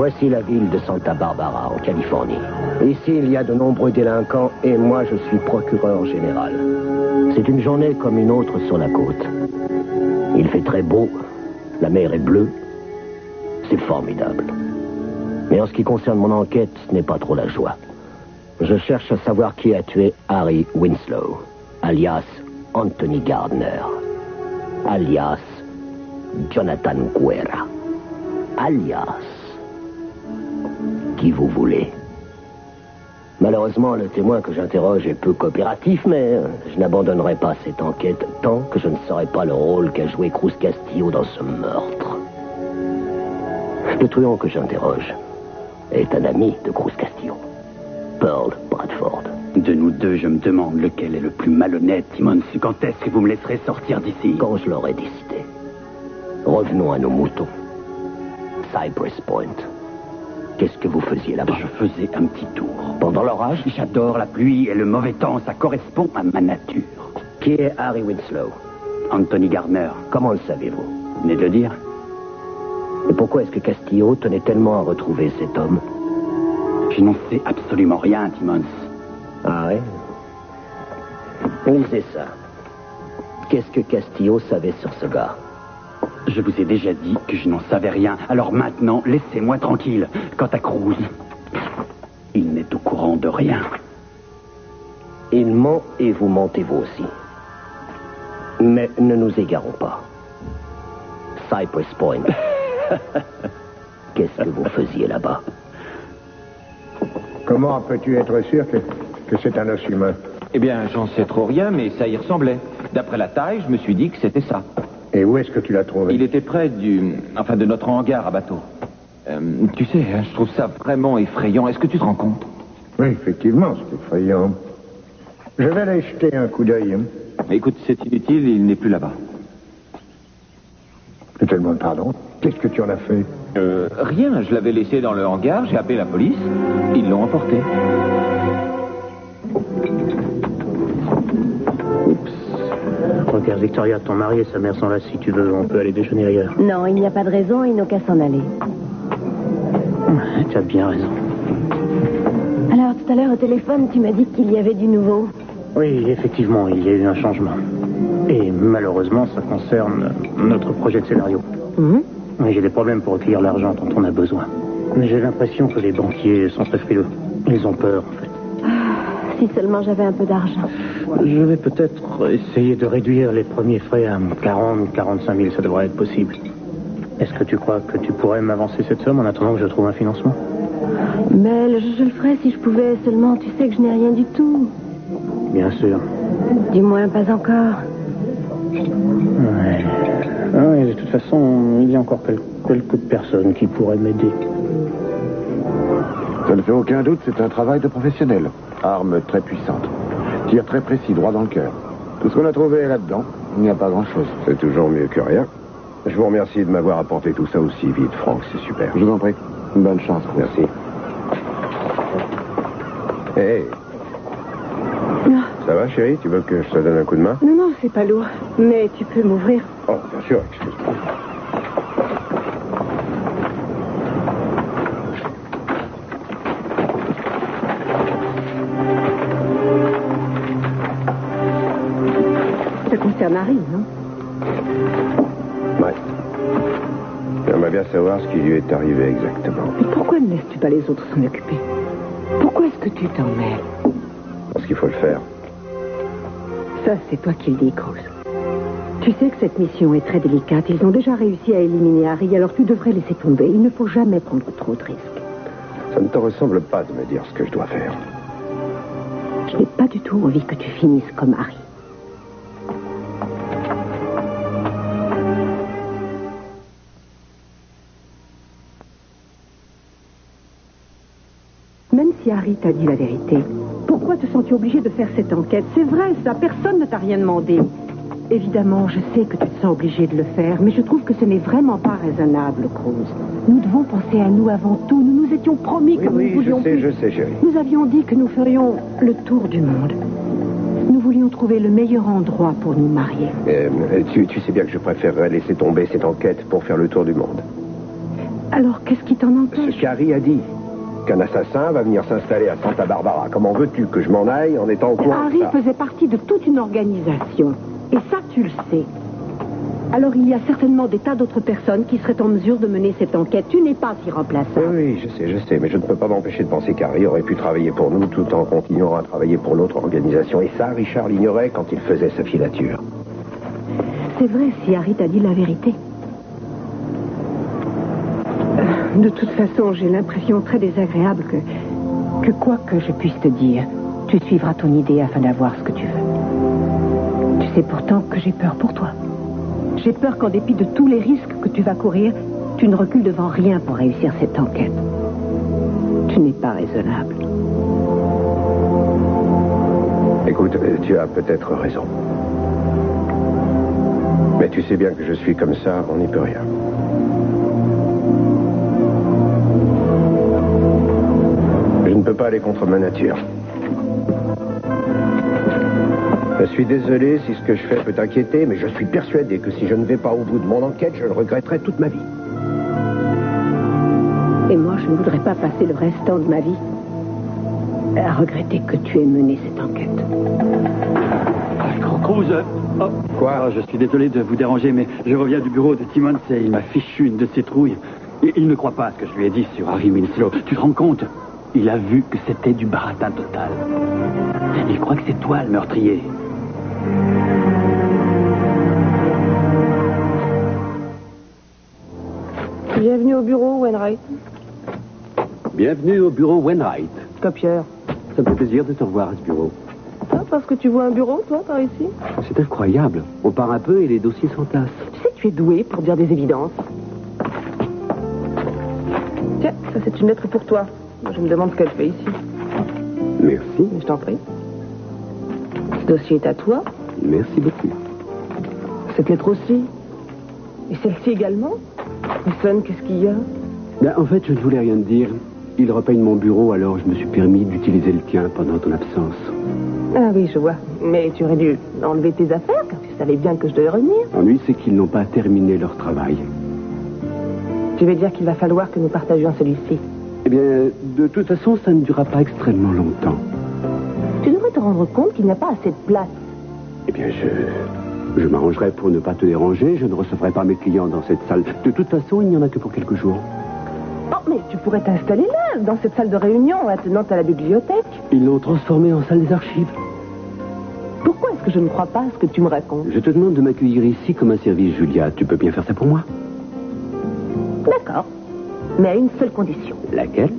Voici la ville de Santa Barbara, en Californie. Ici, il y a de nombreux délinquants et moi, je suis procureur général. C'est une journée comme une autre sur la côte. Il fait très beau, la mer est bleue. C'est formidable. Mais en ce qui concerne mon enquête, ce n'est pas trop la joie. Je cherche à savoir qui a tué Harry Winslow, alias Anthony Gardner, alias Jonathan Guerra, alias qui vous voulez. Malheureusement, le témoin que j'interroge est peu coopératif, mais je n'abandonnerai pas cette enquête tant que je ne saurai pas le rôle qu'a joué Cruz Castillo dans ce meurtre. Le truand que j'interroge est un ami de Cruz Castillo, Pearl Bradford. De nous deux, je me demande lequel est le plus malhonnête, Timmons. Quand est-ce que vous me laisserez sortir d'ici? Quand je l'aurai décidé. Revenons à nos moutons. Cypress Point. Qu'est-ce que vous faisiez là-bas? Je faisais un petit tour. Pendant l'orage? J'adore la pluie et le mauvais temps, ça correspond à ma nature. Qui est Harry Winslow? Anthony Gardner. Comment le savez-vous? Vous venez de le dire? Et pourquoi est-ce que Castillo tenait tellement à retrouver cet homme? Je n'en sais absolument rien, Timmons. Ah ouais? Lisez ça. Qu'est-ce que Castillo savait sur ce gars? Je vous ai déjà dit que je n'en savais rien. Alors maintenant, laissez-moi tranquille. Quant à Cruz, il n'est au courant de rien. Il ment et vous mentez vous aussi. Mais ne nous égarons pas. Cypress Point. Qu'est-ce que vous faisiez là-bas? Comment peux-tu être sûr que c'est un os humain? Eh bien, j'en sais trop rien, mais ça y ressemblait. D'après la taille, je me suis dit que c'était ça. Et où est-ce que tu l'as trouvé? Il était près de notre hangar à bateau. Tu sais, hein, je trouve ça vraiment effrayant. Est-ce que tu te rends compte? Oui, effectivement, c'est effrayant. Je vais aller jeter un coup d'œil. Écoute, c'est inutile, il n'est plus là-bas. Je te demande pardon. Qu'est-ce que tu en as fait? Rien, je l'avais laissé dans le hangar, j'ai appelé la police, ils l'ont emporté. Regarde, Victoria, ton mari et sa mère sont là. Si tu veux, on peut aller déjeuner ailleurs. Non, il n'y a pas de raison, ils n'ont qu'à s'en aller. Tu as bien raison. Alors, tout à l'heure au téléphone, tu m'as dit qu'il y avait du nouveau. Oui, effectivement, il y a eu un changement. Et malheureusement, ça concerne notre projet de scénario. J'ai des problèmes pour recueillir l'argent dont on a besoin. J'ai l'impression que les banquiers sont très frileux. Ils ont peur, en fait. Si seulement j'avais un peu d'argent. Je vais peut-être essayer de réduire les premiers frais à 40-45 000, ça devrait être possible. Est-ce que tu crois que tu pourrais m'avancer cette somme en attendant que je trouve un financement? Mais je le ferais si je pouvais, seulement tu sais que je n'ai rien du tout. Bien sûr. Du moins, pas encore. Ouais. Ah, de toute façon, il y a encore quelques personnes qui pourraient m'aider. Ça ne fait aucun doute, c'est un travail de professionnel. Arme très puissante. Tir très précis, droit dans le cœur. Tout ce qu'on a trouvé est là-dedans. Il n'y a pas grand-chose. C'est toujours mieux que rien. Je vous remercie de m'avoir apporté tout ça aussi vite, Franck. C'est super. Je vous en prie. Bonne chance. Merci. Hé. Ça va, chérie? Tu veux que je te donne un coup de main? Non, c'est pas lourd. Mais tu peux m'ouvrir. Oh, bien sûr, excuse-moi. Ça concerne Harry, non? Ouais. J'aimerais bien savoir ce qui lui est arrivé exactement. Et pourquoi ne laisses-tu pas les autres s'en occuper? Pourquoi est-ce que tu t'en mêles? Parce qu'il faut le faire. Ça, c'est toi qui le dis, Cruz. Tu sais que cette mission est très délicate. Ils ont déjà réussi à éliminer Harry, alors tu devrais laisser tomber. Il ne faut jamais prendre trop de risques. Ça ne te ressemble pas de me dire ce que je dois faire. Je n'ai pas du tout envie que tu finisses comme Harry. Même si Harry t'a dit la vérité, pourquoi te sens-tu obligé de faire cette enquête? C'est vrai, ça, personne ne t'a rien demandé. Évidemment, je sais que tu te sens obligé de le faire, mais je trouve que ce n'est vraiment pas raisonnable, Cruz. Nous devons penser à nous avant tout. Nous nous étions promis que nous voulions plus. Je sais, chérie. Nous avions dit que nous ferions le tour du monde. Nous voulions trouver le meilleur endroit pour nous marier. Tu sais bien que je préférerais laisser tomber cette enquête pour faire le tour du monde. Alors, qu'est-ce qui t'en empêche? Ce qu'Harry a dit. Qu'un assassin va venir s'installer à Santa Barbara. Comment veux-tu que je m'en aille en étant au courant Harry de ça? faisait partie de toute une organisation. Et ça, tu le sais. Alors, il y a certainement des tas d'autres personnes qui seraient en mesure de mener cette enquête. Tu n'es pas irremplaçable. Oui, je sais, mais je ne peux pas m'empêcher de penser qu'Harry aurait pu travailler pour nous tout en continuant à travailler pour l'autre organisation. Et ça, Richard l'ignorait quand il faisait sa filature. C'est vrai si Harry t'a dit la vérité. De toute façon, j'ai l'impression très désagréable que quoi que je puisse te dire, tu suivras ton idée afin d'avoir ce que tu veux. Tu sais pourtant que j'ai peur pour toi. J'ai peur qu'en dépit de tous les risques que tu vas courir, tu ne recules devant rien pour réussir cette enquête. Tu n'es pas raisonnable. Écoute, tu as peut-être raison. Mais tu sais bien que je suis comme ça, on n'y peut rien. Je ne peux pas aller contre ma nature. Je suis désolé si ce que je fais peut t'inquiéter, mais je suis persuadé que si je ne vais pas au bout de mon enquête, je le regretterai toute ma vie. Et moi, je ne voudrais pas passer le restant de ma vie à regretter que tu aies mené cette enquête. Cruz, Quoi? Je suis désolé de vous déranger, mais je reviens du bureau de Timmons et il m'a fichu une de ses trouilles. Et il ne croit pas à ce que je lui ai dit sur Harry Winslow. Tu te rends compte? Il a vu que c'était du baratin total. Il croit que c'est toi le meurtrier. Bienvenue au bureau, Wainwright. Bienvenue au bureau Wainwright. Pierre. Ça me fait plaisir de te revoir à ce bureau. Ah, parce que tu vois un bureau, toi, par ici? C'est incroyable. On part un peu et les dossiers s'entassent. Tu sais que tu es doué pour dire des évidences. Tiens, ça c'est une lettre pour toi. Je me demande ce qu'elle fait ici. Merci. Je t'en prie. Ce dossier est à toi. Merci beaucoup. Cette lettre aussi. Et celle-ci également. Wilson, qu'est-ce qu'il y a? En fait, je ne voulais rien te dire. Il repeigne mon bureau, alors je me suis permis d'utiliser le tien pendant ton absence. Ah oui, je vois. Mais tu aurais dû enlever tes affaires, car tu savais bien que je devais revenir. L'ennui, c'est qu'ils n'ont pas terminé leur travail. Tu veux dire qu'il va falloir que nous partagions celui-ci? Eh bien, de toute façon, ça ne durera pas extrêmement longtemps. Tu devrais te rendre compte qu'il n'y a pas assez de place. Eh bien, je m'arrangerai pour ne pas te déranger. Je ne recevrai pas mes clients dans cette salle. De toute façon, il n'y en a que pour quelques jours. Oh, mais tu pourrais t'installer là, dans cette salle de réunion, attenante à la bibliothèque. Ils l'ont transformée en salle des archives. Pourquoi est-ce que je ne crois pas à ce que tu me racontes? Je te demande de m'accueillir ici comme un service, Julia. Tu peux bien faire ça pour moi? D'accord. Mais à une seule condition. Laquelle?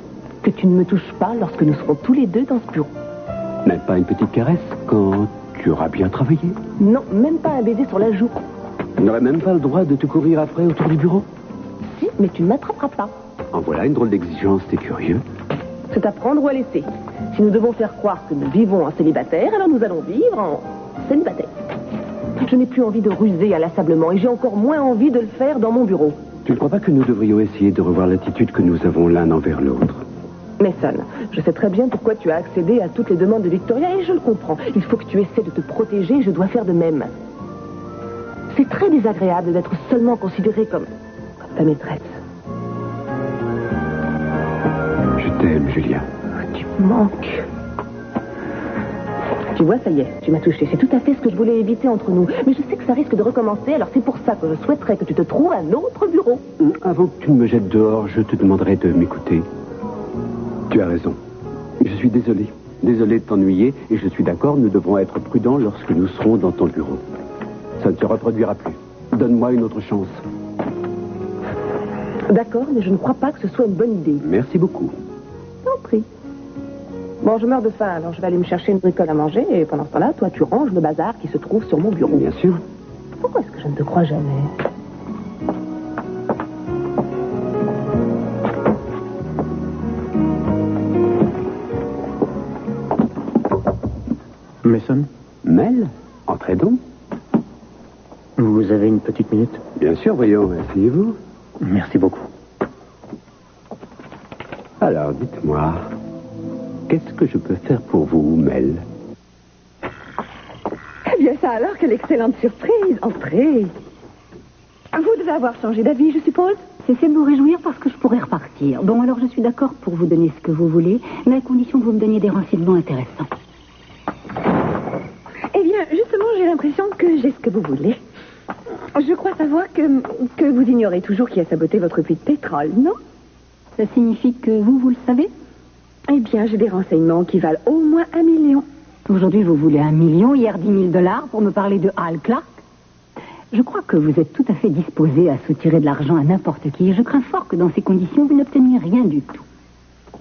Que tu ne me touches pas lorsque nous serons tous les deux dans ce bureau. Même pas une petite caresse quand tu auras bien travaillé? Non, même pas un baiser sur la joue. Tu n'aurais même pas le droit de te courir après autour du bureau? Si, mais tu ne m'attraperas pas. En voilà une drôle d'exigence, t'es curieux. C'est à prendre ou à laisser. Si nous devons faire croire que nous vivons en célibataire, alors nous allons vivre en célibataire. Je n'ai plus envie de ruser inlassablement et j'ai encore moins envie de le faire dans mon bureau. Tu ne crois pas que nous devrions essayer de revoir l'attitude que nous avons l'un envers l'autre? Mason, je sais très bien pourquoi tu as accédé à toutes les demandes de Victoria et je le comprends. Il faut que tu essaies de te protéger et je dois faire de même. C'est très désagréable d'être seulement considérée comme ta maîtresse. Je t'aime, Julia. Tu me manques. Tu vois, ça y est, tu m'as touché. C'est tout à fait ce que je voulais éviter entre nous. Mais je sais que ça risque de recommencer, alors c'est pour ça que je souhaiterais que tu te trouves un autre bureau. Avant que tu ne me jettes dehors, je te demanderai de m'écouter. Tu as raison. Je suis désolé. Désolé de t'ennuyer, et je suis d'accord, nous devrons être prudents lorsque nous serons dans ton bureau. Ça ne se reproduira plus. Donne-moi une autre chance. D'accord, mais je ne crois pas que ce soit une bonne idée. Merci beaucoup. T'en prie. Bon, je meurs de faim, alors je vais aller me chercher une bricole à manger, et pendant ce temps-là, toi, tu ranges le bazar qui se trouve sur mon bureau. Bien sûr. Pourquoi est-ce que je ne te crois jamais? Mason, Mel, entrez donc. vous avez une petite minute? Bien sûr, voyons, asseyez-vous. Merci beaucoup. Alors, dites-moi, qu'est-ce que je peux faire pour vous, Mel? Eh bien, ça alors, quelle excellente surprise. Entrez. Vous devez avoir changé d'avis, je suppose? Cessez de vous réjouir parce que je pourrais repartir. Bon, alors je suis d'accord pour vous donner ce que vous voulez, mais à condition que vous me donniez des renseignements intéressants. Eh bien, justement, j'ai l'impression que j'ai ce que vous voulez. Je crois savoir que vous ignorez toujours qui a saboté votre puits de pétrole, non? Ça signifie que vous le savez? Eh bien, j'ai des renseignements qui valent au moins 1 million. Aujourd'hui, vous voulez 1 million, hier 10 000 $ pour me parler de Al Clark. Je crois que vous êtes tout à fait disposé à soutirer de l'argent à n'importe qui. Et je crains fort que dans ces conditions, vous n'obteniez rien du tout.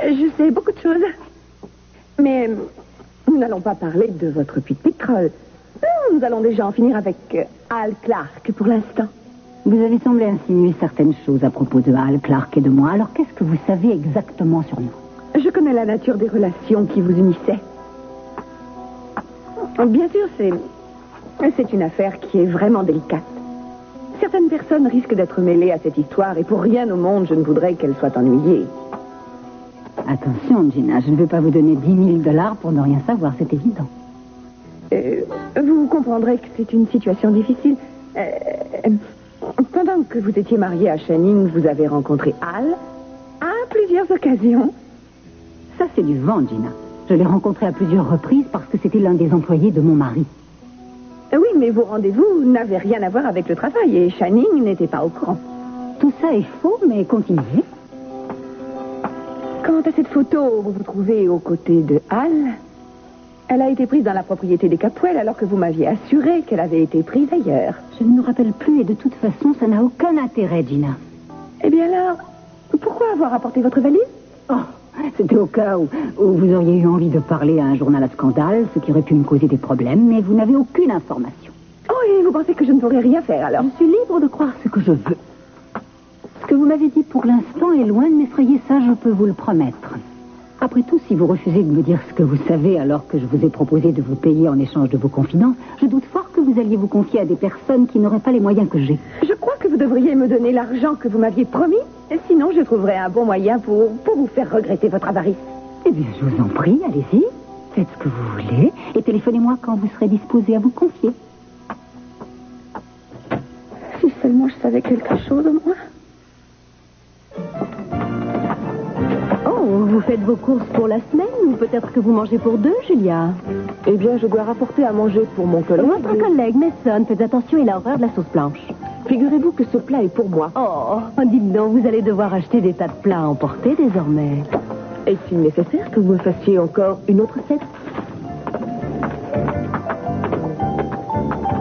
Je sais beaucoup de choses. Mais nous n'allons pas parler de votre puits de pétrole. Non, nous allons déjà en finir avec Al Clark pour l'instant. Vous avez semblé insinuer certaines choses à propos de Al Clark et de moi. Alors, qu'est-ce que vous savez exactement sur nous? Je connais la nature des relations qui vous unissaient. Bien sûr, c'est une affaire qui est vraiment délicate. Certaines personnes risquent d'être mêlées à cette histoire et pour rien au monde, je ne voudrais qu'elles soient ennuyées. Attention, Gina, je ne vais pas vous donner 10 000 $ pour ne rien savoir, c'est évident. Vous comprendrez que c'est une situation difficile. Pendant que vous étiez mariée à Channing, vous avez rencontré Al à plusieurs occasions. Ça, c'est du vent, Gina. Je l'ai rencontré à plusieurs reprises parce que c'était l'un des employés de mon mari. Oui, mais vos rendez-vous n'avaient rien à voir avec le travail et Channing n'était pas au courant. Tout ça est faux, mais continuez. Quant à cette photo où vous vous trouvez aux côtés de Al, elle a été prise dans la propriété des Capwell alors que vous m'aviez assuré qu'elle avait été prise ailleurs. Je ne me rappelle plus et de toute façon, ça n'a aucun intérêt, Gina. Eh bien alors, pourquoi avoir apporté votre valise? Oh, c'était au cas où vous auriez eu envie de parler à un journal à scandale, ce qui aurait pu me causer des problèmes, mais vous n'avez aucune information. Oh, et vous pensez que je ne pourrais rien faire alors? Je suis libre de croire ce que je veux. Ce que vous m'avez dit pour l'instant est loin de m'effrayer, ça je peux vous le promettre. Après tout, si vous refusez de me dire ce que vous savez alors que je vous ai proposé de vous payer en échange de vos confidences, je doute fort que vous alliez vous confier à des personnes qui n'auraient pas les moyens que j'ai. Je crois que vous devriez me donner l'argent que vous m'aviez promis, et sinon je trouverai un bon moyen pour vous faire regretter votre avarice. Eh bien, je vous en prie, allez-y, faites ce que vous voulez, et téléphonez-moi quand vous serez disposé à vous confier. Si seulement je savais quelque chose au moins. Vous faites vos courses pour la semaine ou peut-être que vous mangez pour deux, Julia? Eh bien, je dois rapporter à manger pour mon collègue. Votre collègue, Mason, faites attention, il a horreur de la sauce blanche. Figurez-vous que ce plat est pour moi. Oh, dites donc, vous allez devoir acheter des tas de plats à emporter désormais. Est-il nécessaire que vous me fassiez encore une autre recette?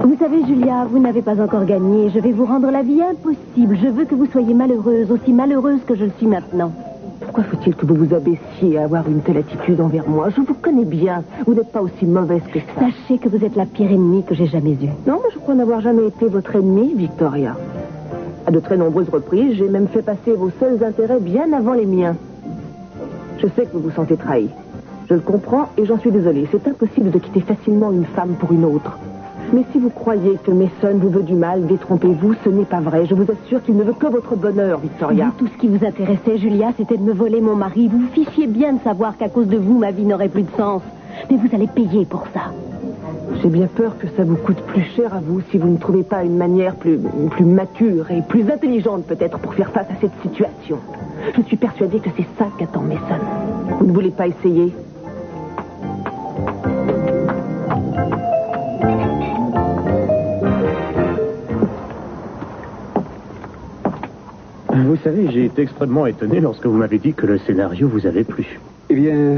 Vous savez, Julia, vous n'avez pas encore gagné. Je vais vous rendre la vie impossible. Je veux que vous soyez malheureuse, aussi malheureuse que je le suis maintenant. Pourquoi faut-il que vous vous abaissiez à avoir une telle attitude envers moi? Je vous connais bien. Vous n'êtes pas aussi mauvaise que ça. Sachez que vous êtes la pire ennemie que j'ai jamais eue. Non, mais je crois n'avoir jamais été votre ennemie, Victoria. À de très nombreuses reprises, j'ai même fait passer vos seuls intérêts bien avant les miens. Je sais que vous vous sentez trahi. Je le comprends et j'en suis désolée. C'est impossible de quitter facilement une femme pour une autre. Mais si vous croyez que Mason vous veut du mal, détrompez-vous, ce n'est pas vrai. Je vous assure qu'il ne veut que votre bonheur, Victoria. Tout ce qui vous intéressait, Julia, c'était de me voler mon mari. Vous vous fichiez bien de savoir qu'à cause de vous, ma vie n'aurait plus de sens. Mais vous allez payer pour ça. J'ai bien peur que ça vous coûte plus cher à vous si vous ne trouvez pas une manière plus mature et plus intelligente peut-être pour faire face à cette situation. Je suis persuadée que c'est ça qu'attend Mason. Vous ne voulez pas essayer? Vous savez, j'ai été extrêmement étonné lorsque vous m'avez dit que le scénario vous avait plu. Eh bien,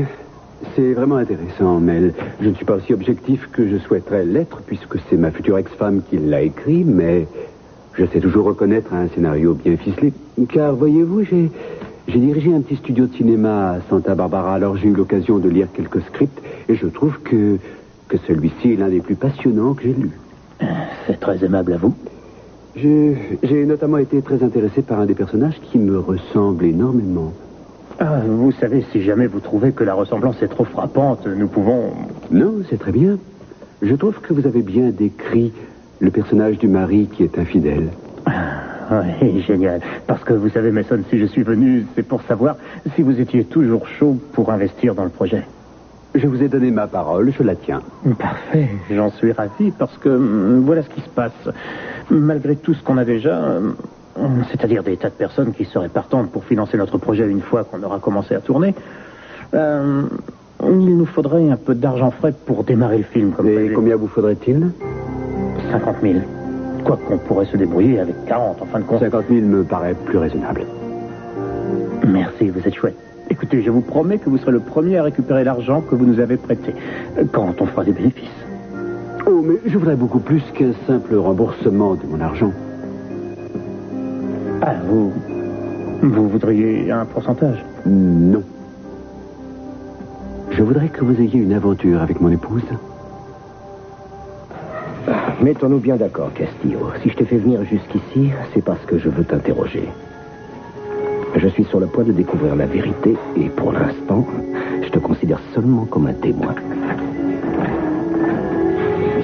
c'est vraiment intéressant, Mel. Je ne suis pas aussi objectif que je souhaiterais l'être, puisque c'est ma future ex-femme qui l'a écrit, mais je sais toujours reconnaître un scénario bien ficelé. Car, voyez-vous, j'ai dirigé un petit studio de cinéma à Santa Barbara, alors j'ai eu l'occasion de lire quelques scripts, et je trouve que celui-ci est l'un des plus passionnants que j'ai lus. C'est très aimable à vous. J'ai notamment été très intéressé par un des personnages qui me ressemble énormément. Ah, vous savez, si jamais vous trouvez que la ressemblance est trop frappante, nous pouvons... Non, c'est très bien. Je trouve que vous avez bien décrit le personnage du mari qui est infidèle. Oui, génial. Parce que vous savez, Mason, si je suis venu, c'est pour savoir si vous étiez toujours chaud pour investir dans le projet. Je vous ai donné ma parole, je la tiens. Parfait, j'en suis ravi parce que voilà ce qui se passe. Malgré tout ce qu'on a déjà, c'est-à-dire des tas de personnes qui seraient partantes pour financer notre projet une fois qu'on aura commencé à tourner, il nous faudrait un peu d'argent frais pour démarrer le film. Et combien vous faudrait-il? 50 000. Quoi qu'on pourrait se débrouiller avec 40, en fin de compte. 50 000 me paraît plus raisonnable. Merci, vous êtes chouette. Écoutez, je vous promets que vous serez le premier à récupérer l'argent que vous nous avez prêté, quand on fera des bénéfices. Oh, mais je voudrais beaucoup plus qu'un simple remboursement de mon argent. Ah, vous voudriez un pourcentage? Non. Je voudrais que vous ayez une aventure avec mon épouse. Mettons-nous bien d'accord, Castillo. Si je t'ai fait venir jusqu'ici, c'est parce que je veux t'interroger. Je suis sur le point de découvrir la vérité et pour l'instant, je te considère seulement comme un témoin.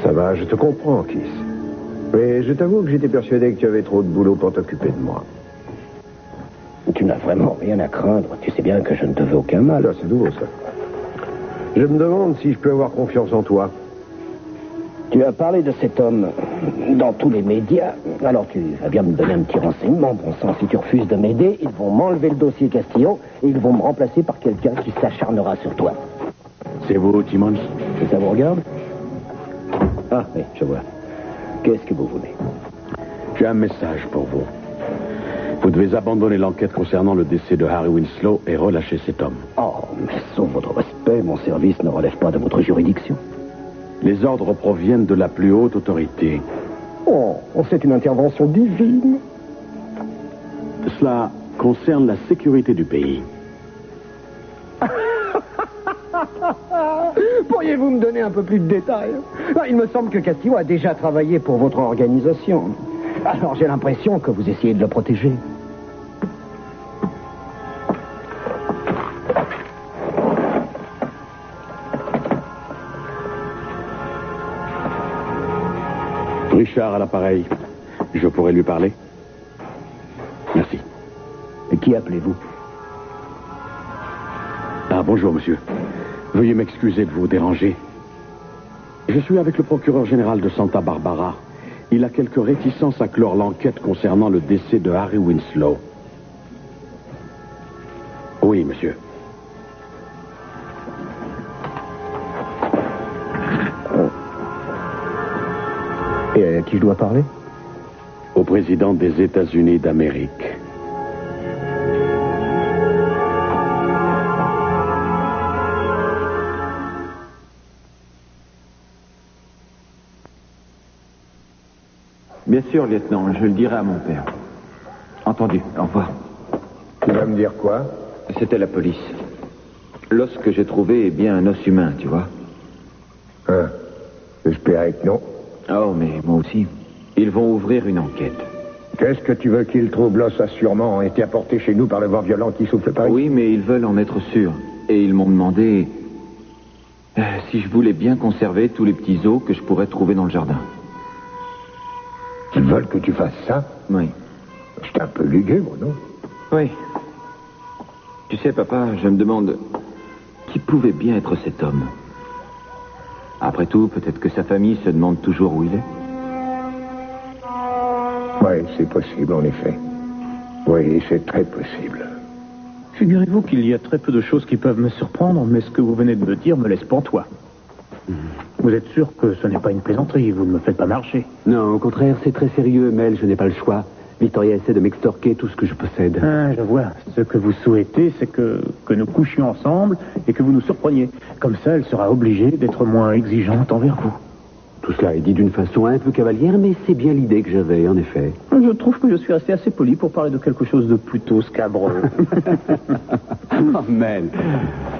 Ça va, je te comprends, Kiss. Mais je t'avoue que j'étais persuadé que tu avais trop de boulot pour t'occuper de moi. Tu n'as vraiment rien à craindre. Tu sais bien que je ne te veux aucun mal. Là, c'est nouveau, ça. Je me demande si je peux avoir confiance en toi. Tu as parlé de cet homme dans tous les médias. Alors tu vas bien me donner un petit renseignement. Bon sang, si tu refuses de m'aider, ils vont m'enlever le dossier Castillo et ils vont me remplacer par quelqu'un qui s'acharnera sur toi. C'est vous, Timmons? Et ça vous regarde? Ah, oui, je vois. Qu'est-ce que vous voulez? J'ai un message pour vous. Vous devez abandonner l'enquête concernant le décès de Harry Winslow et relâcher cet homme. Oh, mais sauf votre respect, mon service ne relève pas de votre juridiction. Les ordres proviennent de la plus haute autorité. Oh, c'est une intervention divine. Cela concerne la sécurité du pays. Pourriez-vous me donner un peu plus de détails? Il me semble que Castillo a déjà travaillé pour votre organisation. Alors j'ai l'impression que vous essayez de le protéger. Richard à l'appareil. Je pourrais lui parler? Merci. Et qui appelez-vous? Ah, bonjour, monsieur. Veuillez m'excuser de vous déranger. Je suis avec le procureur général de Santa Barbara. Il a quelques réticences à clore l'enquête concernant le décès de Harry Winslow. Oui, monsieur. Et à qui je dois parler? Au président des États-Unis d'Amérique. Bien sûr, lieutenant, je le dirai à mon père. Entendu, au revoir. Tu vas me dire quoi? C'était la police. L'os que j'ai trouvé est bien un os humain, tu vois. Hein? J'espérais que non. Oh, mais moi aussi. Ils vont ouvrir une enquête. Qu'est-ce que tu veux qu'ils trouvent? L'os a sûrement été apporté chez nous par le vent violent qui souffle par ici. Oui, mais ils veulent en être sûrs. Et ils m'ont demandé si je voulais bien conserver tous les petits os que je pourrais trouver dans le jardin. Ils veulent que tu fasses ça? Oui. C'est un peu lugubre, non? Oui. Tu sais, papa, je me demande qui pouvait bien être cet homme. Après tout, peut-être que sa famille se demande toujours où il est. Oui, c'est possible, en effet. Oui, c'est très possible. Figurez-vous qu'il y a très peu de choses qui peuvent me surprendre, mais ce que vous venez de me dire me laisse pantois. Vous êtes sûr que ce n'est pas une plaisanterie, vous ne me faites pas marcher? Non, au contraire, c'est très sérieux, Mel, je n'ai pas le choix. Victoria essaie de m'extorquer tout ce que je possède. Ah, je vois. Ce que vous souhaitez, c'est que nous couchions ensemble et que vous nous surpreniez. Comme ça, elle sera obligée d'être moins exigeante envers vous. Tout cela est dit d'une façon un peu cavalière, mais c'est bien l'idée que j'avais, en effet. Je trouve que je suis resté assez poli pour parler de quelque chose de plutôt scabreux. Oh, Mel,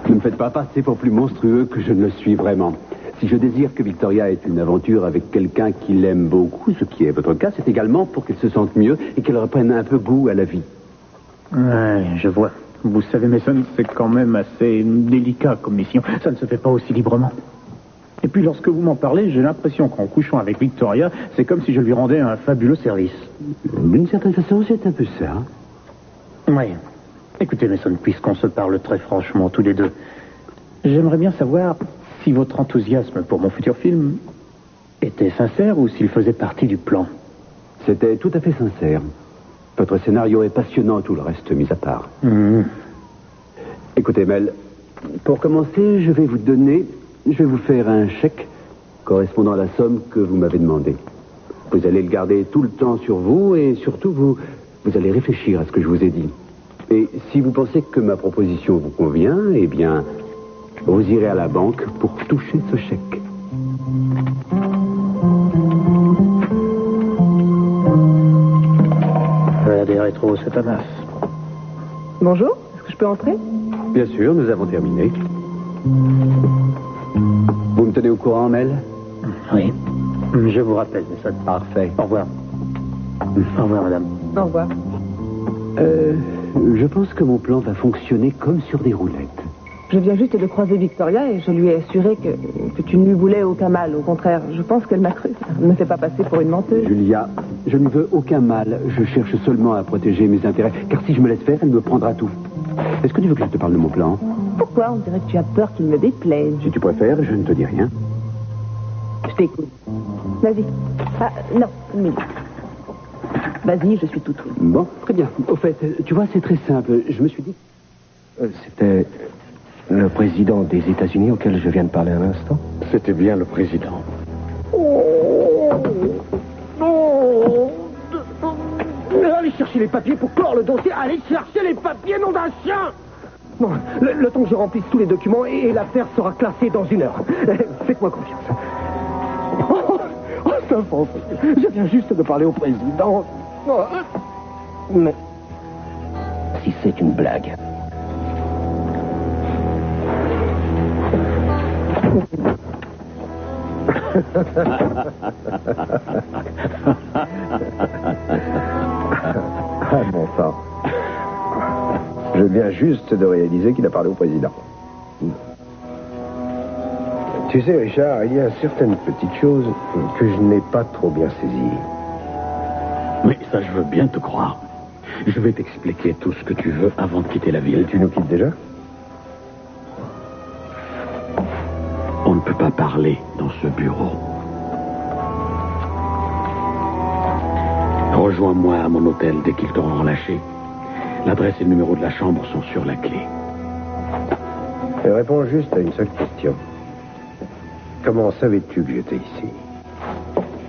ne me faites pas passer pour plus monstrueux que je ne le suis vraiment. Si je désire que Victoria ait une aventure avec quelqu'un qui l'aime beaucoup, ce qui est votre cas, c'est également pour qu'elle se sente mieux et qu'elle reprenne un peu goût à la vie. Ouais, je vois. Vous savez, Mason, c'est quand même assez délicat comme mission. Ça ne se fait pas aussi librement. Et puis, lorsque vous m'en parlez, j'ai l'impression qu'en couchant avec Victoria, c'est comme si je lui rendais un fabuleux service. D'une certaine façon, c'est un peu ça. Oui. Écoutez, Mason, puisqu'on se parle très franchement tous les deux, j'aimerais bien savoir si votre enthousiasme pour mon futur film était sincère ou s'il faisait partie du plan. C'était tout à fait sincère. Votre scénario est passionnant, tout le reste mis à part. Écoutez, Mel, pour commencer, je vais vous faire un chèque correspondant à la somme que vous m'avez demandée. Vous allez le garder tout le temps sur vous et surtout, vous allez réfléchir à ce que je vous ai dit. Et si vous pensez que ma proposition vous convient, eh bien, vous irez à la banque pour toucher ce chèque. Des rétros, c'est ta masse. Bonjour, est-ce que je peux entrer? Bien sûr, nous avons terminé. Vous me tenez au courant, Mel? Oui. Je vous rappelle, mais ça... Parfait. Au revoir. Au revoir, madame. Au revoir. Je pense que mon plan va fonctionner comme sur des roulettes. Je viens juste de croiser Victoria et je lui ai assuré que tu ne lui voulais aucun mal. Au contraire, je pense qu'elle m'a cru. Ne me fais pas passer pour une menteuse. Julia, je ne veux aucun mal. Je cherche seulement à protéger mes intérêts. Car si je me laisse faire, elle me prendra tout. Est-ce que tu veux que je te parle de mon plan? Pourquoi? On dirait que tu as peur qu'il me déplaise. Si tu préfères, je ne te dis rien. Je t'écoute. Vas-y. Ah, non, une minute. Vas-y, je suis tout oui. Bon, très bien. Au fait, tu vois, c'est très simple. Je me suis dit... C'était le président des États-Unis auquel je viens de parler un instant? C'était bien le président. Allez chercher les papiers pour clore le dossier. Allez chercher les papiers, nom d'un chien! Non, le temps que je remplisse tous les documents et l'affaire sera classée dans 1 heure. Faites-moi confiance. Ça va. Je viens juste de parler au président. Mais si c'est une blague... Ah, bon sang. Je viens juste de réaliser qu'il a parlé au président. Tu sais, Richard, il y a certaines petites choses que je n'ai pas trop bien saisies. Oui, ça, je veux bien te croire. Je vais t'expliquer tout ce que tu veux avant de quitter la ville. Et tu nous quittes déjà? On ne peut pas parler dans ce bureau. Rejoins-moi à mon hôtel dès qu'ils t'auront relâché. L'adresse et le numéro de la chambre sont sur la clé. Et réponds juste à une seule question. Comment savais-tu que j'étais ici?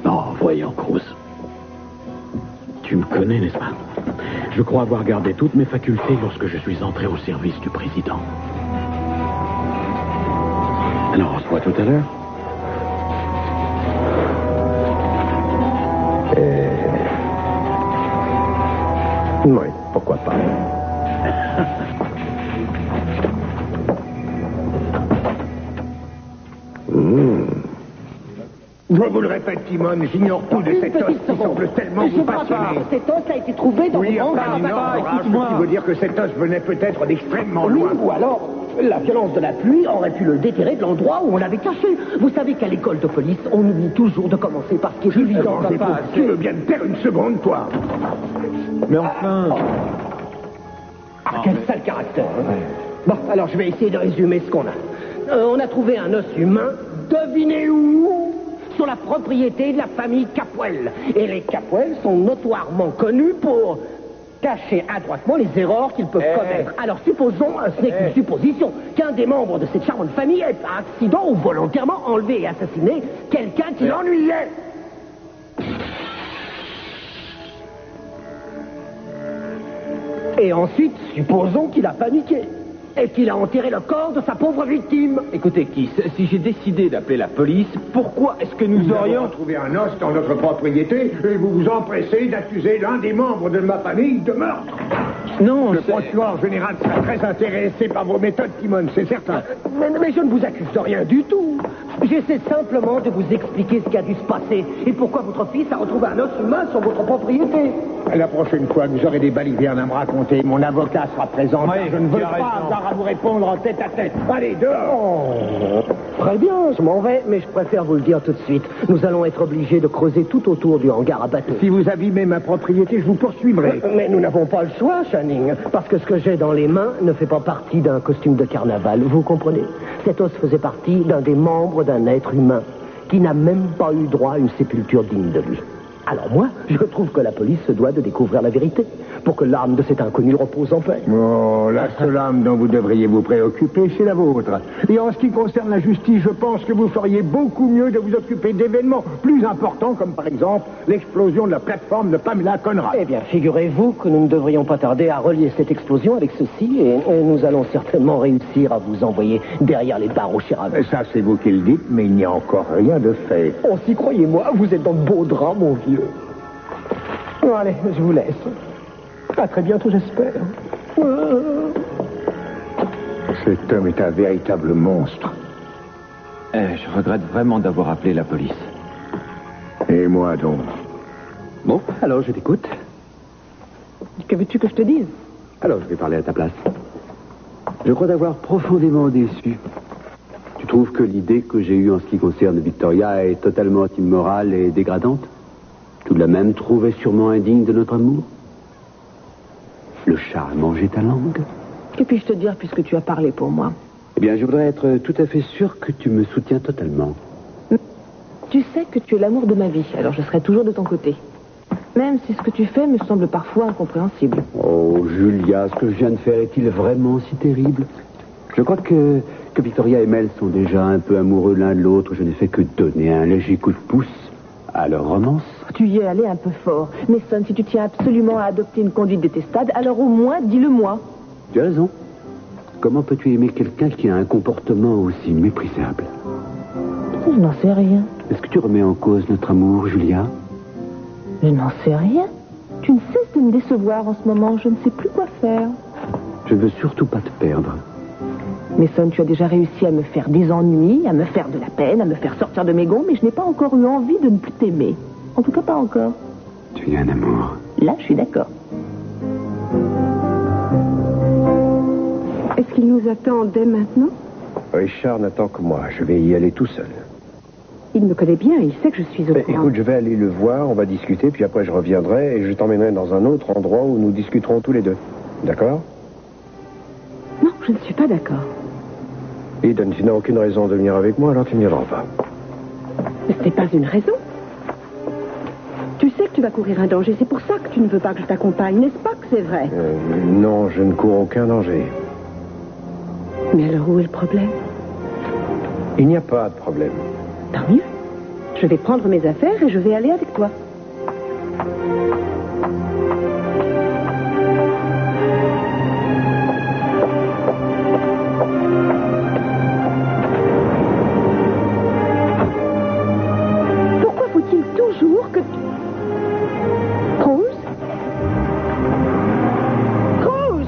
Oh, voyons, Cruz. Tu me connais, n'est-ce pas? Je crois avoir gardé toutes mes facultés lorsque je suis entré au service du président. Alors, on se voit tout à l'heure. Oui, pourquoi pas. Je vous le répète, Timon, j'ignore tout de cet os qui semble tellement vous passionner. Cet os a été trouvé dans Oui, le enfin, écoute-moi. Ce qui veut dire que cet os venait peut-être d'extrêmement loin. Ou alors, la violence de la pluie aurait pu le déterrer de l'endroit où on l'avait caché. Vous savez qu'à l'école de police, on oublie toujours de commencer par ce qui est évident. Tu veux bien te taire une seconde, toi? Mais enfin... Quel sale caractère. Bon, alors je vais essayer de résumer ce qu'on a. On a trouvé un os humain, devinez où? Sur la propriété de la famille Capwell. Et les Capwell sont notoirement connus pour cacher adroitement les erreurs qu'ils peuvent commettre. Alors supposons, ce n'est qu'une supposition, qu'un des membres de cette charmante famille ait par accident ou volontairement enlevé et assassiné quelqu'un qui l'ennuyait. Et ensuite, supposons qu'il a paniqué et qu'il a enterré le corps de sa pauvre victime. Écoutez, Kiss, si j'ai décidé d'appeler la police, pourquoi est-ce que nous aurions... trouvé un os dans notre propriété et vous vous empressez d'accuser l'un des membres de ma famille de meurtre? Non, le procureur général sera très intéressé par vos méthodes, Timon, c'est certain. Mais je ne vous accuse de rien du tout. J'essaie simplement de vous expliquer ce qui a dû se passer et pourquoi votre fils a retrouvé un os humain sur votre propriété. La prochaine fois que vous aurez des balivernes à me raconter, mon avocat sera présent. Oui, je ne veux pas avoir à vous répondre en tête à tête. Allez, dehors. Très bien, je m'en vais, mais je préfère vous le dire tout de suite. Nous allons être obligés de creuser tout autour du hangar à bateau. Si vous abîmez ma propriété, je vous poursuivrai. Mais nous n'avons pas le choix, Channing, parce que ce que j'ai dans les mains ne fait pas partie d'un costume de carnaval. Vous comprenez? Cet os faisait partie d'un des membres d'un être humain qui n'a même pas eu droit à une sépulture digne de lui. Alors moi, je trouve que la police se doit de découvrir la vérité, pour que l'âme de cet inconnu repose en paix. Oh, la seule âme dont vous devriez vous préoccuper, c'est la vôtre. Et en ce qui concerne la justice, je pense que vous feriez beaucoup mieux de vous occuper d'événements plus importants, comme par exemple l'explosion de la plateforme de Pamela Conrad. Eh bien, figurez-vous que nous ne devrions pas tarder à relier cette explosion avec ceci, et nous allons certainement réussir à vous envoyer derrière les barreaux, cher ami. Ça, c'est vous qui le dites, mais il n'y a encore rien de fait. Oh, si, croyez-moi, vous êtes dans de beaux draps, mon vieux. Bon, allez, je vous laisse. À très bientôt, j'espère. Cet homme est un véritable monstre. Je regrette vraiment d'avoir appelé la police. Et moi, donc? Bon, alors je t'écoute. Que veux-tu que je te dise? Alors je vais parler à ta place. Je crois t'avoir profondément déçu. Tu trouves que l'idée que j'ai eue en ce qui concerne Victoria est totalement immorale et dégradante? Tu l'as même trouvée sûrement indigne de notre amour? Le chat a mangé ta langue? Que puis-je te dire puisque tu as parlé pour moi? Eh bien, je voudrais être tout à fait sûr que tu me soutiens totalement. Tu sais que tu es l'amour de ma vie, alors je serai toujours de ton côté. Même si ce que tu fais me semble parfois incompréhensible. Oh, Julia, ce que je viens de faire est-il vraiment si terrible? Je crois que Victoria et Mel sont déjà un peu amoureux l'un de l'autre. Je n'ai fait que donner un léger coup de pouce à leur romance. Tu y es allé un peu fort. Mais Son, si tu tiens absolument à adopter une conduite détestable, alors au moins dis-le-moi. Tu as raison. Comment peux-tu aimer quelqu'un qui a un comportement aussi méprisable? Je n'en sais rien. Est-ce que tu remets en cause notre amour, Julia? Je n'en sais rien. Tu ne cesses de me décevoir en ce moment. Je ne sais plus quoi faire. Je ne veux surtout pas te perdre. Mais Son, tu as déjà réussi à me faire des ennuis, à me faire de la peine, à me faire sortir de mes gonds, mais je n'ai pas encore eu envie de ne plus t'aimer. En tout cas, pas encore. Tu es un amour. Là, je suis d'accord. Est-ce qu'il nous attend dès maintenant? Richard n'attend que moi. Je vais y aller tout seul. Il me connaît bien, il sait que je suis au courant. Écoute, je vais aller le voir, on va discuter, puis après je reviendrai et je t'emmènerai dans un autre endroit où nous discuterons tous les deux. D'accord? Non, je ne suis pas d'accord. Eden, tu n'as aucune raison de venir avec moi, alors tu n'y viendras pas. Mais ce n'est pas une raison. Tu sais que tu vas courir un danger, c'est pour ça que tu ne veux pas que je t'accompagne, n'est-ce pas que c'est vrai? Non, je ne cours aucun danger. Mais alors où est le problème? Il n'y a pas de problème. Tant mieux. Je vais prendre mes affaires et je vais aller avec toi. Pourquoi faut-il toujours que... Rose? Rose!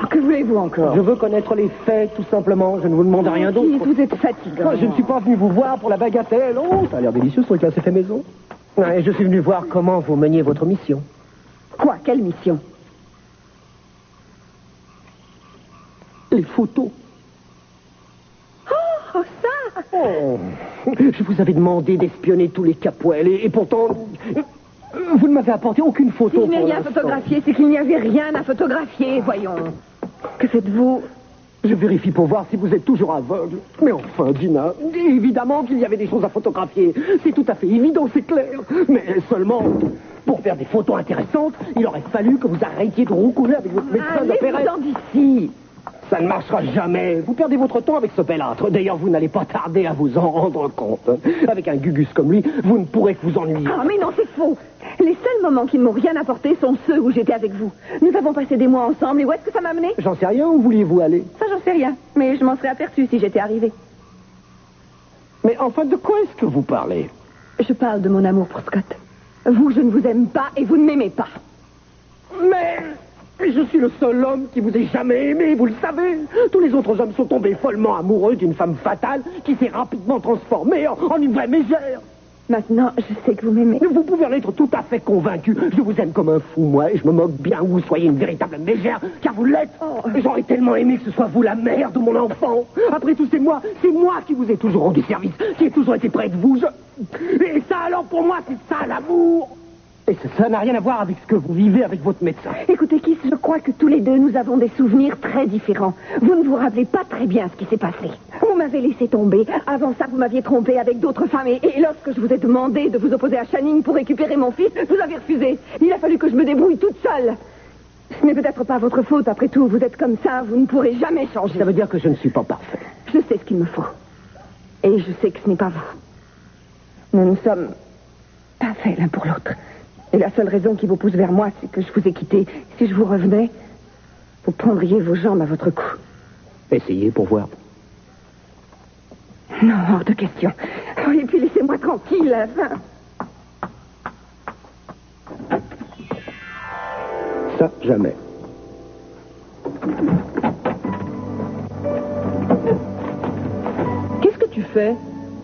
Que voulez-vous encore? Je veux connaître les faits, tout simplement. Je ne vous demande rien d'autre. Vous êtes fatigant. Je ne suis pas venu vous voir pour la bagatelle. Oh, ça a l'air délicieux, ce truc-là, c'est fait maison. Ouais, je suis venu voir comment vous meniez votre mission. Quoi? Quelle mission? Les photos. Oh, ça! Oh, je vous avais demandé d'espionner tous les Capwell et pourtant, vous ne m'avez apporté aucune photo. Si je n'ai rien photographié, c'est qu'il n'y avait rien à photographier, voyons. Que faites-vous? Je vérifie pour voir si vous êtes toujours aveugle. Mais enfin, Gina, évidemment qu'il y avait des choses à photographier. C'est tout à fait évident, c'est clair. Mais seulement, pour faire des photos intéressantes, il aurait fallu que vous arrêtiez de roucouler avec votre médecin d'opérette. Allez-vous-en d'ici. Ça ne marchera jamais. Vous perdez votre temps avec ce belâtre. D'ailleurs, vous n'allez pas tarder à vous en rendre compte. Avec un gugus comme lui, vous ne pourrez que vous ennuyer. Ah, mais non, c'est faux. Les seuls moments qui ne m'ont rien apporté sont ceux où j'étais avec vous. Nous avons passé des mois ensemble, et où est-ce que ça m'a amené? J'en sais rien, où vouliez-vous aller? Ça, j'en sais rien. Mais je m'en serais aperçue si j'étais arrivée. Mais enfin, de quoi est-ce que vous parlez? Je parle de mon amour pour Scott. Vous, je ne vous aime pas et vous ne m'aimez pas. Mais je suis le seul homme qui vous ait jamais aimé, vous le savez. Tous les autres hommes sont tombés follement amoureux d'une femme fatale qui s'est rapidement transformée en une vraie mégère. Maintenant, je sais que vous m'aimez. Vous pouvez en être tout à fait convaincu. Je vous aime comme un fou, moi, et je me moque bien que vous soyez une véritable mégère, car vous l'êtes. J'aurais tellement aimé que ce soit vous la mère de mon enfant. Après tout, c'est moi qui vous ai toujours rendu service, qui ai toujours été près de vous. Et ça, alors, pour moi, c'est ça, l'amour. Et ça n'a rien à voir avec ce que vous vivez avec votre médecin. Écoutez, Kiss, je crois que tous les deux, nous avons des souvenirs très différents. Vous ne vous rappelez pas très bien ce qui s'est passé. Vous m'avez laissé tomber. Avant ça, vous m'aviez trompé avec d'autres femmes. Et lorsque je vous ai demandé de vous opposer à Channing pour récupérer mon fils, vous avez refusé. Il a fallu que je me débrouille toute seule. Ce n'est peut-être pas votre faute, après tout. Vous êtes comme ça, vous ne pourrez jamais changer. Ça veut dire que je ne suis pas parfait. Je sais ce qu'il me faut. Et je sais que ce n'est pas vous. Nous ne sommes pas faits l'un pour l'autre. Et la seule raison qui vous pousse vers moi, c'est que je vous ai quitté. Si je vous revenais, vous prendriez vos jambes à votre cou. Essayez pour voir. Non, hors de question. Oh, et puis laissez-moi tranquille, à la fin. Ça, jamais. Qu'est-ce que tu fais?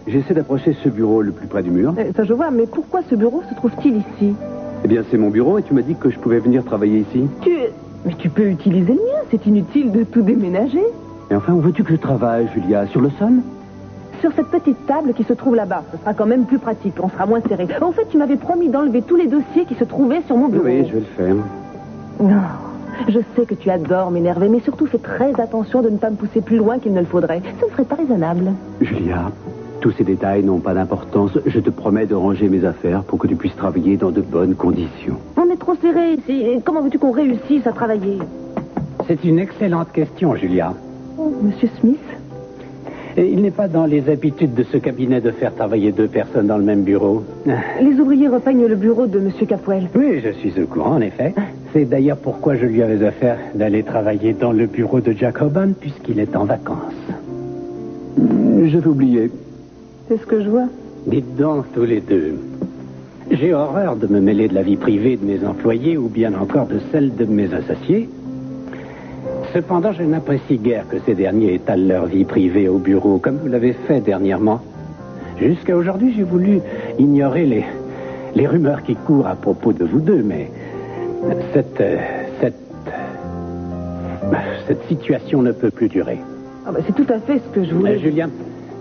J'essaie d'approcher ce bureau le plus près du mur. Ça, je vois, mais pourquoi ce bureau se trouve-t-il ici? Eh bien, c'est mon bureau et tu m'as dit que je pouvais venir travailler ici. Mais tu peux utiliser le mien, c'est inutile de tout déménager. Et enfin, où veux-tu que je travaille, Julia? Sur le sol? Sur cette petite table qui se trouve là-bas. Ce sera quand même plus pratique, on sera moins serré. En fait, tu m'avais promis d'enlever tous les dossiers qui se trouvaient sur mon bureau. Oui, je vais le faire. Non, je sais que tu adores m'énerver, mais surtout fais très attention de ne pas me pousser plus loin qu'il ne le faudrait. Ce ne serait pas raisonnable. Julia, tous ces détails n'ont pas d'importance. Je te promets de ranger mes affaires pour que tu puisses travailler dans de bonnes conditions. On est trop serré ici. Et comment veux-tu qu'on réussisse à travailler? C'est une excellente question, Julia. Oh, Monsieur Smith? Et il n'est pas dans les habitudes de ce cabinet de faire travailler deux personnes dans le même bureau. Les ouvriers repeignent le bureau de Monsieur Capwell. Oui, je suis au courant, en effet. C'est d'ailleurs pourquoi je lui avais offert d'aller travailler dans le bureau de Jack Auburn, puisqu'il est en vacances. J'avais oublié. C'est ce que je vois. Dites donc, tous les deux. J'ai horreur de me mêler de la vie privée de mes employés ou bien encore de celle de mes associés. Cependant, je n'apprécie guère que ces derniers étalent leur vie privée au bureau, comme vous l'avez fait dernièrement. Jusqu'à aujourd'hui, j'ai voulu ignorer les rumeurs qui courent à propos de vous deux, mais cette situation ne peut plus durer. Ah c'est tout à fait ce que je voulais... Julien,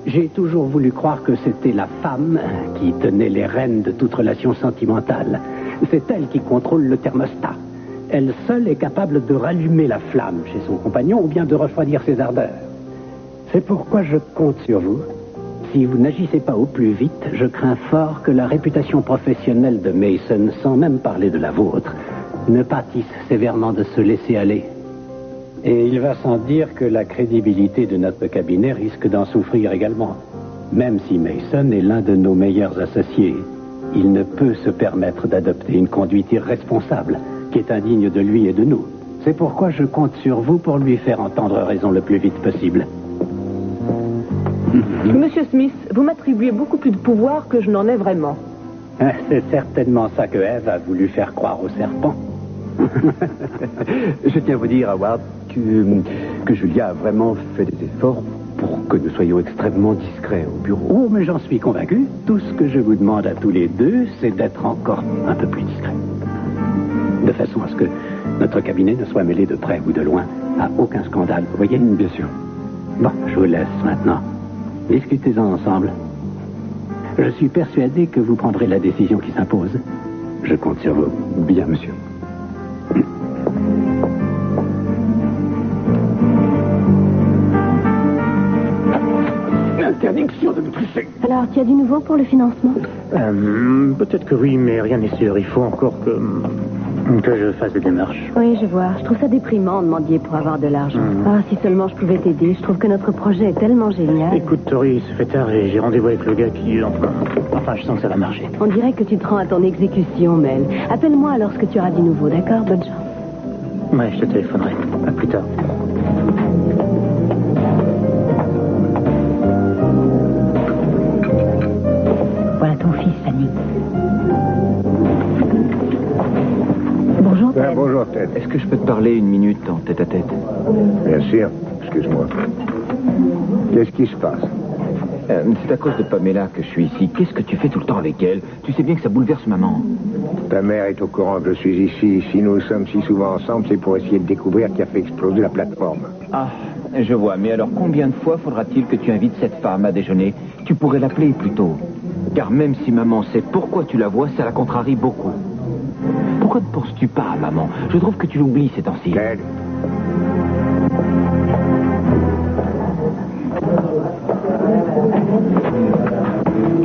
j'ai toujours voulu croire que c'était la femme qui tenait les rênes de toute relation sentimentale. C'est elle qui contrôle le thermostat. Elle seule est capable de rallumer la flamme chez son compagnon ou bien de refroidir ses ardeurs. C'est pourquoi je compte sur vous. Si vous n'agissez pas au plus vite, je crains fort que la réputation professionnelle de Mason, sans même parler de la vôtre, ne pâtisse sévèrement de se laisser aller. Et il va sans dire que la crédibilité de notre cabinet risque d'en souffrir également. Même si Mason est l'un de nos meilleurs associés, il ne peut se permettre d'adopter une conduite irresponsable qui est indigne de lui et de nous. C'est pourquoi je compte sur vous pour lui faire entendre raison le plus vite possible. Monsieur Smith, vous m'attribuez beaucoup plus de pouvoir que je n'en ai vraiment. C'est certainement ça que Ève a voulu faire croire au serpent. Je tiens à vous dire, Howard, que Julia a vraiment fait des efforts pour que nous soyons extrêmement discrets au bureau. Oh, mais j'en suis convaincu. Tout ce que je vous demande à tous les deux, c'est d'être encore un peu plus discret. De façon à ce que notre cabinet ne soit mêlé de près ou de loin à aucun scandale, vous voyez? Bien sûr. Bon, je vous laisse maintenant. Discutez-en ensemble. Je suis persuadé que vous prendrez la décision qui s'impose. Je compte sur vous. Bien, monsieur. Interdiction de me toucher. Alors, tu as du nouveau pour le financement? Peut-être que oui, mais rien n'est sûr. Il faut encore que je fasse des démarches. Oui, je vois. Je trouve ça déprimant de mendier pour avoir de l'argent. Ah, si seulement je pouvais t'aider. Je trouve que notre projet est tellement génial. Écoute, Tori, il se fait tard et j'ai rendez-vous avec le gars qui... Enfin, je sens que ça va marcher. On dirait que tu te rends à ton exécution, Mel. Appelle-moi lorsque tu auras du nouveau, d'accord? Bonne chance. Ouais, je te téléphonerai. À plus tard. Voilà ton fils, Fanny. Bonjour, Ted. Bonjour, Ted. Est-ce que je peux te parler une minute en tête-à-tête? Bien sûr. Excuse-moi. Qu'est-ce qui se passe? C'est à cause de Pamela que je suis ici. Qu'est-ce que tu fais tout le temps avec elle? Tu sais bien que ça bouleverse maman. Ta mère est au courant que je suis ici. Si nous sommes si souvent ensemble, c'est pour essayer de découvrir qui a fait exploser la plateforme. Ah, je vois. Mais alors, combien de fois faudra-t-il que tu invites cette femme à déjeuner? Tu pourrais l'appeler plutôt. Car même si maman sait pourquoi tu la vois, ça la contrarie beaucoup. Pourquoi ne penses-tu pas à maman? Je trouve que tu l'oublies ces temps-ci. Ted.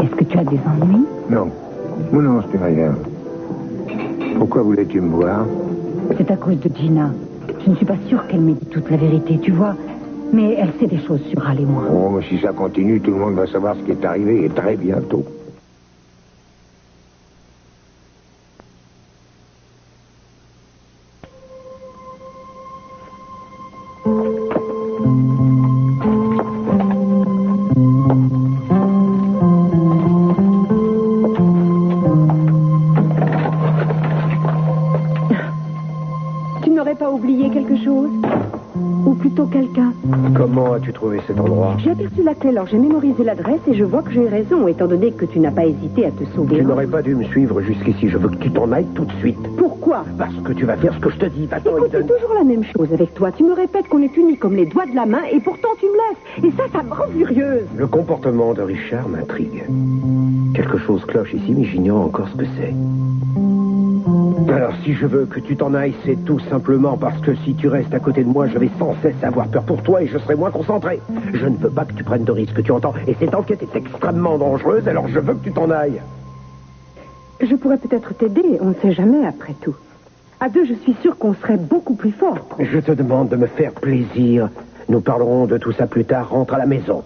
Est-ce que tu as des ennuis? Non. Non, c'est rien. Pourquoi voulais-tu me voir? C'est à cause de Gina. Je ne suis pas sûre qu'elle m'ait dit toute la vérité, tu vois. Mais elle sait des choses sur Al et moi. Oh, mais si ça continue, tout le monde va savoir ce qui est arrivé, et très bientôt. Tu n'aurais pas oublié quelque chose? Ou plutôt quelqu'un? Comment as-tu trouvé cet endroit? J'ai aperçu la clé, alors j'ai mémorisé l'adresse et je vois que j'ai raison, étant donné que tu n'as pas hésité à te sauver. Tu n'aurais pas dû me suivre jusqu'ici. Je veux que tu t'en ailles tout de suite. Pourquoi? Parce que tu vas faire ce que je te dis. Va-t'en, Écoute, c'est Hayden. toujours la même chose avec toi. Tu me répètes qu'on est unis comme les doigts de la main et pourtant tu me laisses. Et ça me rend furieuse. Le comportement de Richard m'intrigue. Quelque chose cloche ici, mais j'ignore encore ce que c'est. Alors, si je veux que tu t'en ailles, c'est tout simplement parce que si tu restes à côté de moi, je vais sans cesse avoir peur pour toi et je serai moins concentré. Je ne veux pas que tu prennes de risques, tu entends? Et cette enquête est extrêmement dangereuse, alors je veux que tu t'en ailles. Je pourrais peut-être t'aider, on ne sait jamais après tout. À deux, je suis sûre qu'on serait beaucoup plus forts. Je te demande de me faire plaisir. Nous parlerons de tout ça plus tard. Rentre à la maison.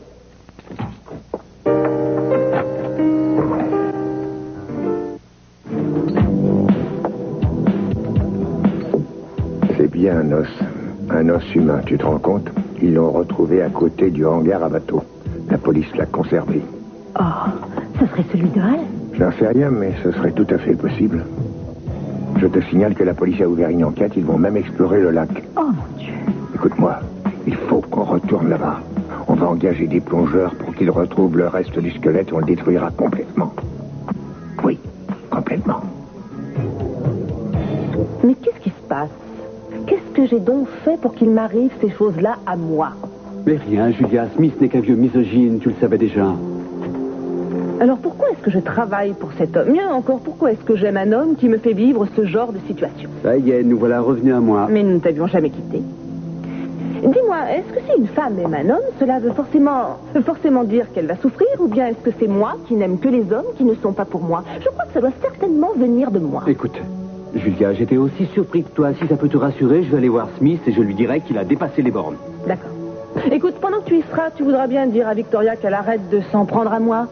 C'est bien un os humain, tu te rends compte? Ils l'ont retrouvé à côté du hangar à bateau. La police l'a conservé. Oh, ce serait celui de Al? Je n'en sais rien, mais ce serait tout à fait possible. Je te signale que la police a ouvert une enquête, ils vont même explorer le lac. Oh mon Dieu. Écoute-moi, il faut qu'on retourne là-bas. On va engager des plongeurs pour qu'ils retrouvent le reste du squelette et on le détruira complètement. Oui, complètement. Mais qu'est-ce qui se passe? Qu'est-ce que j'ai donc fait pour qu'il m'arrive ces choses-là à moi? Mais rien, Julia. Smith n'est qu'un vieux misogyne, tu le savais déjà. Alors pourquoi est-ce que je travaille pour cet homme? Mieux encore, pourquoi est-ce que j'aime un homme qui me fait vivre ce genre de situation? Ça y est, nous voilà revenus à moi. Mais nous ne t'avions jamais quitté. Dis-moi, est-ce que si une femme aime un homme, cela veut forcément dire qu'elle va souffrir, ou bien est-ce que c'est moi qui n'aime que les hommes qui ne sont pas pour moi? Je crois que ça doit certainement venir de moi. Écoute, Julia, j'étais aussi surpris que toi. Si ça peut te rassurer, je vais aller voir Smith et je lui dirai qu'il a dépassé les bornes. D'accord. Écoute, pendant que tu y seras, tu voudras bien dire à Victoria qu'elle arrête de s'en prendre à moi.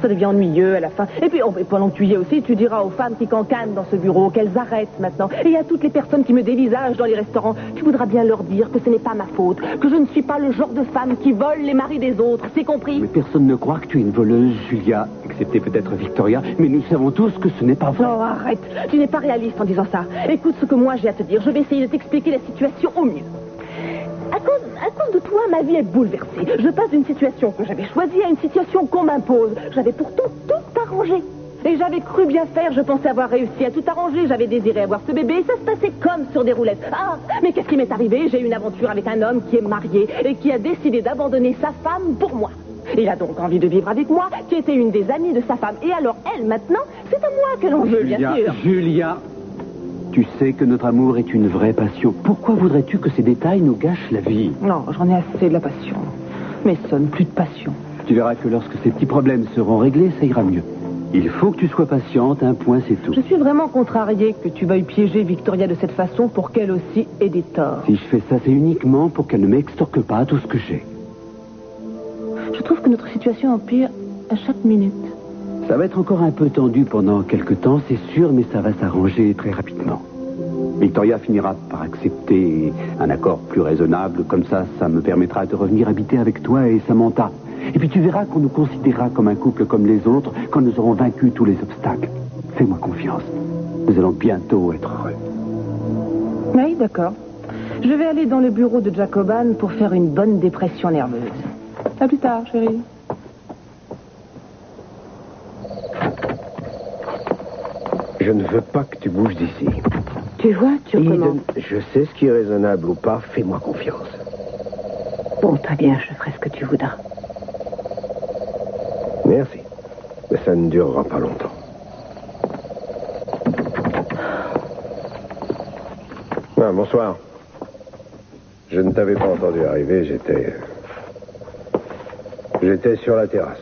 Ça devient ennuyeux à la fin. Et puis, pendant que tu y es aussi, tu diras aux femmes qui cancanent dans ce bureau qu'elles arrêtent maintenant. Et à toutes les personnes qui me dévisagent dans les restaurants, tu voudras bien leur dire que ce n'est pas ma faute, que je ne suis pas le genre de femme qui vole les maris des autres. C'est compris? Mais personne ne croit que tu es une voleuse, Julia, excepté peut-être Victoria. Mais nous savons tous que ce n'est pas vrai. Oh, arrête. Tu n'es pas réaliste en disant ça. Écoute ce que moi j'ai à te dire. Je vais essayer de t'expliquer la situation au mieux. À cause de toi, ma vie est bouleversée. Je passe d'une situation que j'avais choisie à une situation qu'on m'impose. J'avais pourtant tout arrangé. Et j'avais cru bien faire, je pensais avoir réussi à tout arranger. J'avais désiré avoir ce bébé, ça se passait comme sur des roulettes. Ah, mais qu'est-ce qui m'est arrivé? J'ai eu une aventure avec un homme qui est marié et qui a décidé d'abandonner sa femme pour moi. Il a donc envie de vivre avec moi, qui était une des amies de sa femme. Et alors, elle, maintenant, c'est à moi que l'on veut, bien sûr. Julia, tu sais que notre amour est une vraie passion. Pourquoi voudrais-tu que ces détails nous gâchent la vie? Non, j'en ai assez de la passion. Mais sonne plus de passion. Tu verras que lorsque ces petits problèmes seront réglés, ça ira mieux. Il faut que tu sois patiente, un point c'est tout. Je suis vraiment contrariée que tu veuilles piéger Victoria de cette façon pour qu'elle aussi ait des torts. Si je fais ça, c'est uniquement pour qu'elle ne m'extorque pas tout ce que j'ai. Je trouve que notre situation empire à chaque minute. Ça va être encore un peu tendu pendant quelque temps, c'est sûr, mais ça va s'arranger très rapidement. Victoria finira par accepter un accord plus raisonnable, comme ça me permettra de revenir habiter avec toi et Samantha. Et puis tu verras qu'on nous considérera comme un couple comme les autres quand nous aurons vaincu tous les obstacles. Fais-moi confiance. Nous allons bientôt être heureux. Oui, d'accord. Je vais aller dans le bureau de Jacoban pour faire une bonne dépression nerveuse. À plus tard, chérie. Je ne veux pas que tu bouges d'ici. Tu vois, tu recommences. Je sais ce qui est raisonnable ou pas. Fais-moi confiance. Bon, très bien, je ferai ce que tu voudras. Merci. Mais ça ne durera pas longtemps. Ah, bonsoir. Je ne t'avais pas entendu arriver, J'étais sur la terrasse.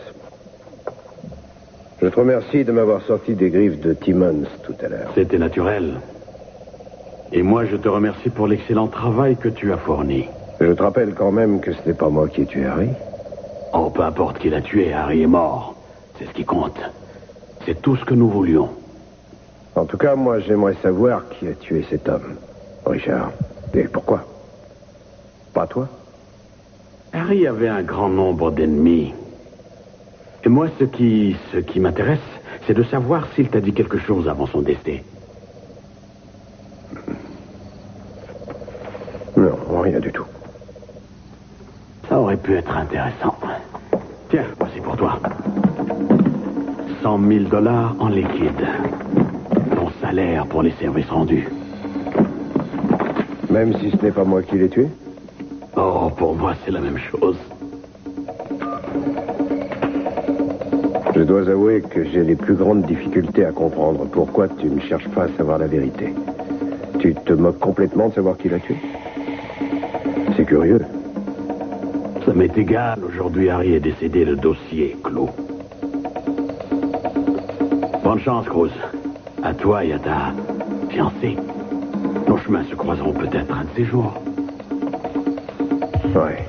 Je te remercie de m'avoir sorti des griffes de Timmons tout à l'heure. C'était naturel. Et moi, je te remercie pour l'excellent travail que tu as fourni. Je te rappelle quand même que ce n'est pas moi qui ai tué Harry. Oh, peu importe qui l'a tué, Harry est mort. C'est ce qui compte. C'est tout ce que nous voulions. En tout cas, moi, j'aimerais savoir qui a tué cet homme. Richard. Et pourquoi? Pas toi? Harry avait un grand nombre d'ennemis. Et moi, ce qui m'intéresse, c'est de savoir s'il t'a dit quelque chose avant son décès. Non, rien du tout. Ça aurait pu être intéressant. Tiens, voici pour toi. 100 000 $ en liquide. Ton salaire pour les services rendus. Même si ce n'est pas moi qui l'ai tué? Oh, pour moi, c'est la même chose. Je dois avouer que j'ai les plus grandes difficultés à comprendre pourquoi tu ne cherches pas à savoir la vérité. Tu te moques complètement de savoir qui l'a tué? C'est curieux. Ça m'est égal. Aujourd'hui, Harry est décédé, le dossier est clos. Bonne chance, Cruz. À toi et à ta fiancée. Nos chemins se croiseront peut-être un de ces jours. Ouais.